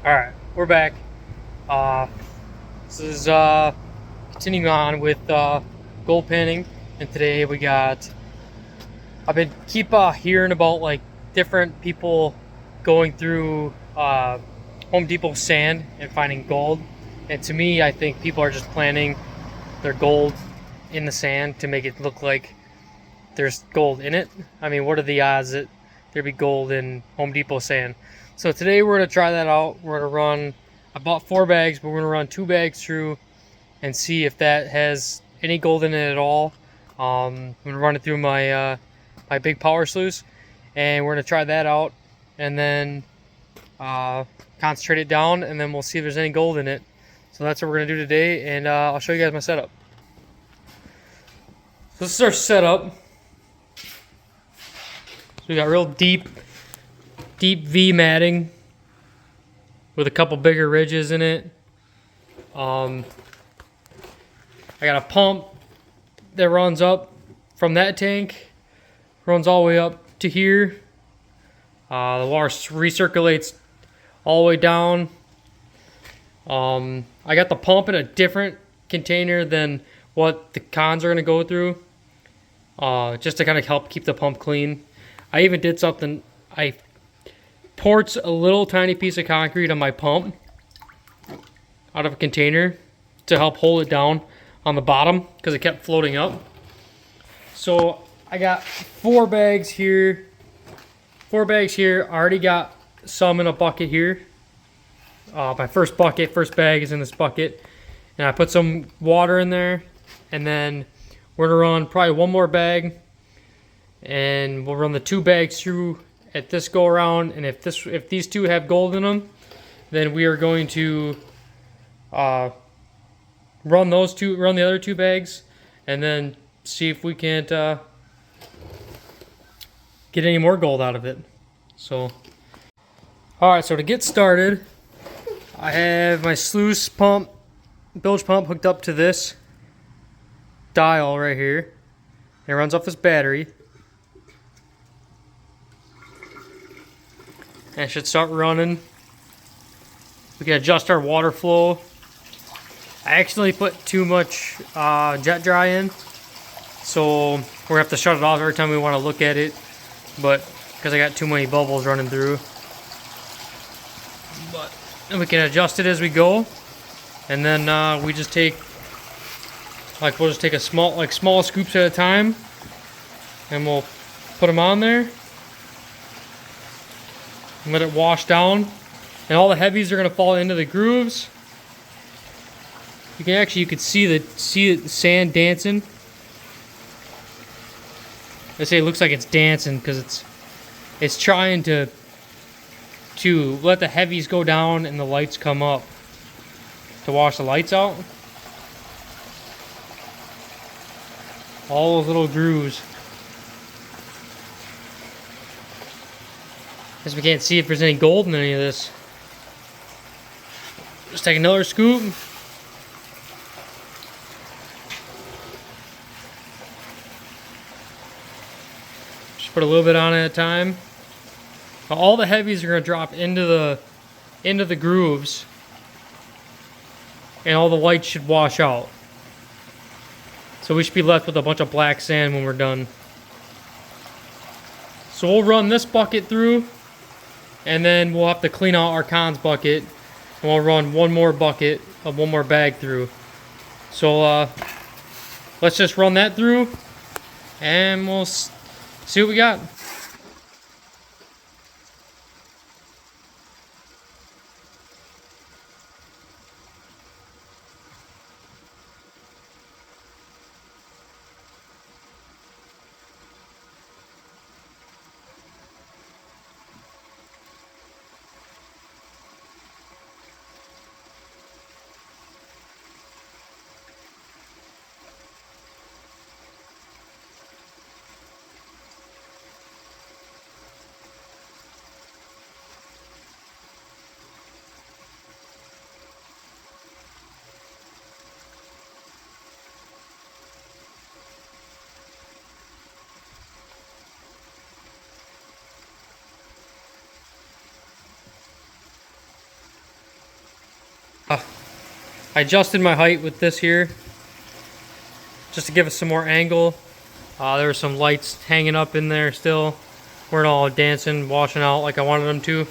Alright, we're back. Uh, this is continuing on with gold panning, and today we got. I've been hearing about like different people going through Home Depot sand and finding gold, and to me, I think people are just planting their gold in the sand to make it look like there's gold in it. I mean, what are the odds that there'd be gold in Home Depot sand? So today we're gonna try that out. We're gonna run. I bought 4 bags, but we're gonna run 2 bags through and see if that has any gold in it at all. I'm gonna run it through my big power sluice, and we're gonna try that out, and then concentrate it down, and then we'll see if there's any gold in it. So that's what we're gonna do today, and I'll show you guys my setup. So this is our setup. So we got real deep V matting with a couple bigger ridges in it. I got a pump that runs up from that tank, runs all the way up to here. The water recirculates all the way down. I got the pump in a different container than what the cons are going to go through, just to kind of help keep the pump clean. I even did something. I poured a little tiny piece of concrete on my pump out of a container to help hold it down on the bottom because it kept floating up. So I got 4 bags here. 4 bags here. I already got some in a bucket here. My first bag is in this bucket. And I put some water in there. And then we're going to run probably one more bag. And we'll run the 2 bags through at this go around. And if these 2 have gold in them, then we are going to run the other 2 bags, and then see if we can't get any more gold out of it. So, all right. So to get started, I have my sluice pump, bilge pump, hooked up to this dial right here. It runs off this battery, and it should start running. We can adjust our water flow. I accidentally put too much jet dry in, so we're gonna have to shut it off every time we want to look at it, but because I got too many bubbles running through. But and we can adjust it as we go, and then we just take we'll just take small scoops at a time, and we'll put them on there and let it wash down, and all the heavies are gonna fall into the grooves. You could see the sand dancing. I say it looks like it's dancing because it's trying to let the heavies go down and the lights come up to wash the lights out. All those little grooves. Guess we can't see if there's any gold in any of this. Just take another scoop. Put a little bit on at a time. All the heavies are going to drop into the grooves, and all the lights should wash out. So we should be left with a bunch of black sand when we're done. So we'll run this bucket through, and then we'll have to clean out our cons bucket, and we'll run one more bag through. So let's just run that through, and we'll see what we got. I adjusted my height with this here just to give us some more angle. There were some lights hanging up in there still. Weren't all dancing, washing out like I wanted them to.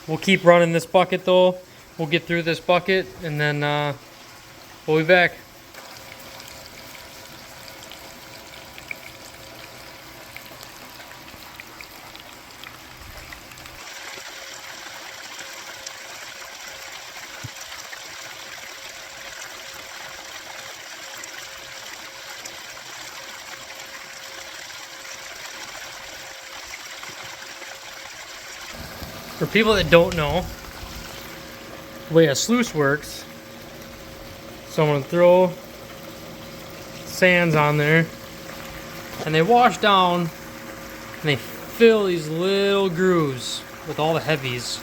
We'll keep running this bucket though. We'll get through this bucket and then we'll be back. For people that don't know, the way a sluice works, so I'm going to throw sands on there, and they wash down, and they fill these little grooves with all the heavies.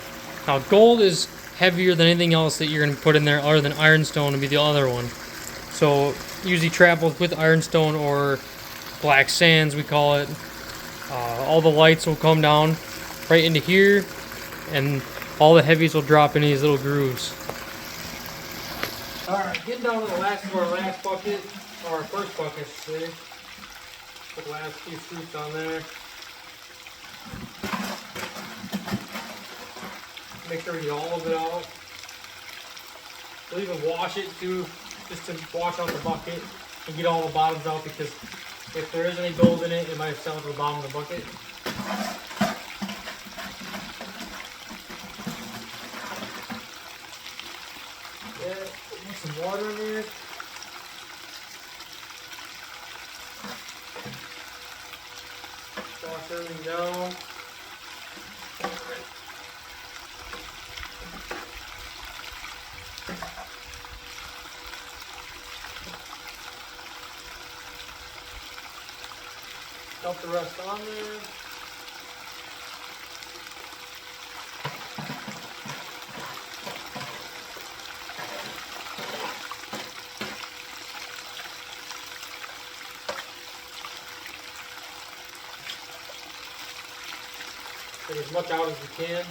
Now gold is heavier than anything else that you're going to put in there other than ironstone would be the other one. So usually travels with ironstone or black sands we call it. All the lights will come down right into here, and all the heavies will drop in these little grooves. Alright, getting down to the last of our last bucket, or our first bucket, I should say. Put the last few scoops on there. Make sure we get all of it out. We'll even wash it too, just to wash out the bucket and get all the bottoms out, because if there is any gold in it, it might have fell to the bottom of the bucket. Yeah, put some water in there. Wash everything down. Dump the rest on there. Get as much out as we can.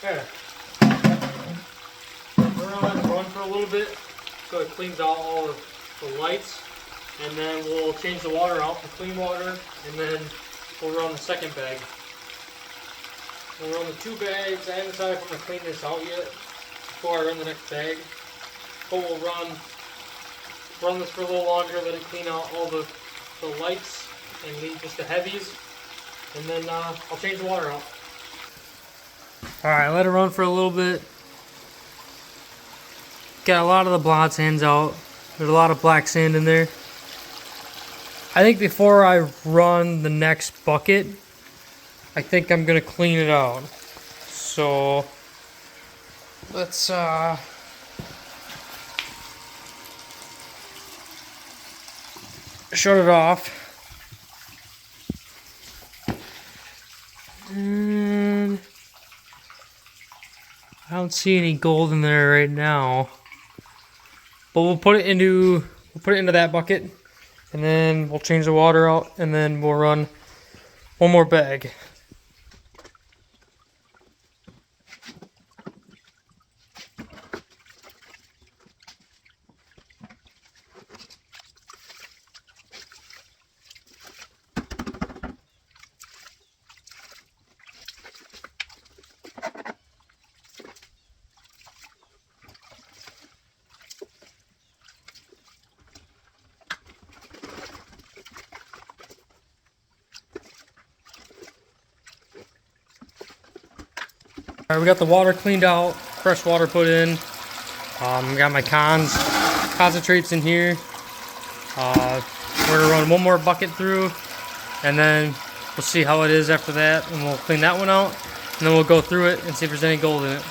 Okay. We're gonna let it run for a little bit so it cleans out all of the lights, and then we'll change the water out for clean water, and then we'll run the second bag. We'll run the 2 bags. I haven't decided if I'm gonna clean this out yet before I run the next bag, but we'll run this for a little longer, let it clean out all the lights and leave just the heavies, and then I'll change the water out. Alright, let it run for a little bit. Got a lot of the blonde sands out. There's a lot of black sand in there. I think before I run the next bucket, I think I'm gonna clean it out. So let's shut it off. And I don't see any gold in there right now. But we'll put it into that bucket, and then we'll change the water out, and then we'll run one more bag. Alright, we got the water cleaned out, fresh water put in. Got my concentrates in here. We're gonna run one more bucket through, and then we'll see how it is after that, and we'll clean that one out, and then we'll go through it and see if there's any gold in it.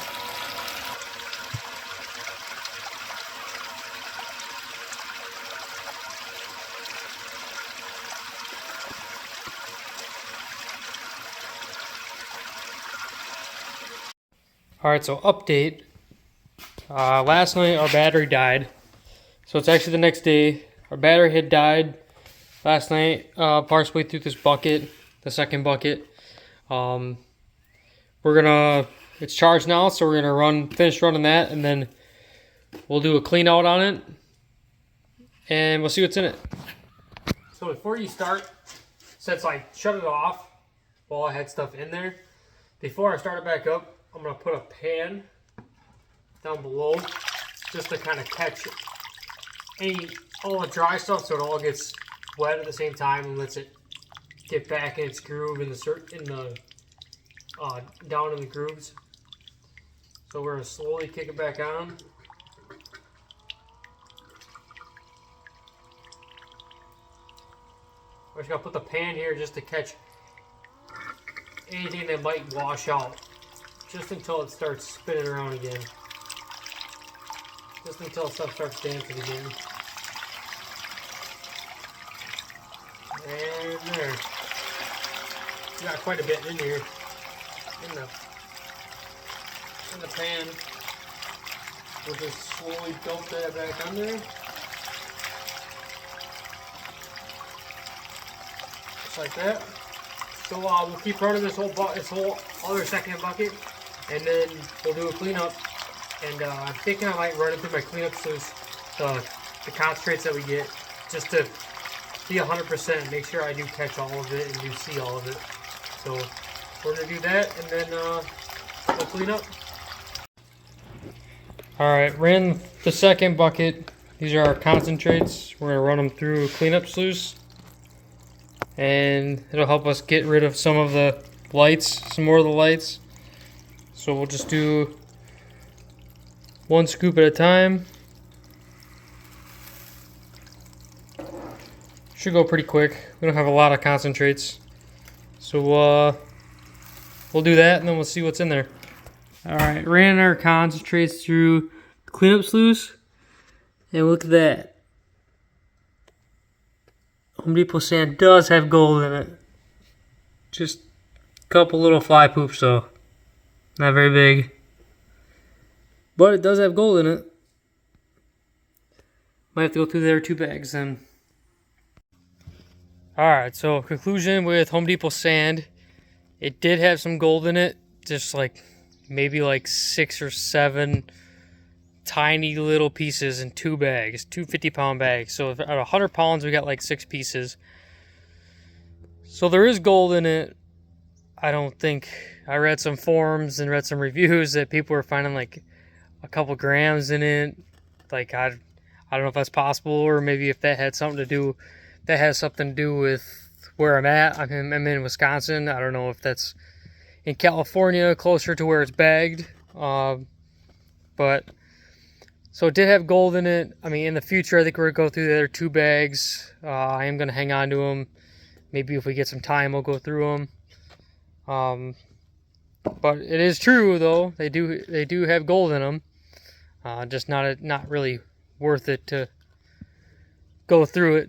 Alright, so update. Last night our battery died. So it's actually the next day. Our battery had died last night, partially through this bucket, the second bucket. It's charged now, so we're gonna finish running that, and then we'll do a clean out on it, and we'll see what's in it. So before you start, since I shut it off while I had stuff in there, before I start it back up, I'm gonna put a pan down below just to kind of catch all the dry stuff, so it all gets wet at the same time and lets it get back in its groove down in the grooves. So we're gonna slowly kick it back on. We're just gonna put the pan here just to catch anything that might wash out, just until it starts spinning around again. Just until stuff starts dancing again. And there. We got quite a bit in here. In the pan. We'll just slowly dump that back under. Just like that. So we'll keep running this whole other second bucket, and then we'll do a cleanup. And I'm thinking I might run it through my cleanup sluice, the concentrates that we get, just to be 100%, make sure I do catch all of it and do see all of it. So we're gonna do that, and then we'll clean up. All right, ran the second bucket. These are our concentrates. We're gonna run them through a cleanup sluice, and it'll help us get rid of some of the lights, some more of the lights. So we'll just do one scoop at a time. Should go pretty quick. We don't have a lot of concentrates. So we'll do that, and then we'll see what's in there. All right, ran our concentrates through the cleanup sluice, and look at that. Home Depot sand does have gold in it. Just a couple little fly poops though. Not very big. But it does have gold in it. Might have to go through there 2 bags then. Alright, so conclusion with Home Depot sand. It did have some gold in it. Just like maybe like 6 or 7 tiny little pieces in 2 bags. 2 50-pound bags. So out of 100 pounds, we got like 6 pieces. So there is gold in it. I don't think... I read some forums and read some reviews that people were finding like a couple grams in it. Like I don't know if that's possible, or maybe if that has something to do with where I'm at. I'm in Wisconsin. I don't know if that's in California, closer to where it's bagged. But so it did have gold in it. I mean, in the future, I think we're gonna go through the other 2 bags. I am gonna hang on to them. Maybe if we get some time, we'll go through them. But it is true though. They do have gold in them. Just not really worth it to go through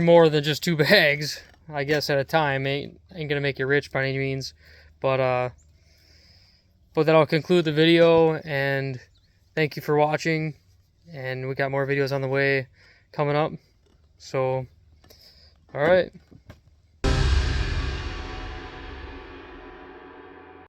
more than just 2 bags, I guess, at a time. Ain't gonna make you rich by any means. But that'll conclude the video, and thank you for watching. And we got more videos on the way coming up. So, all right.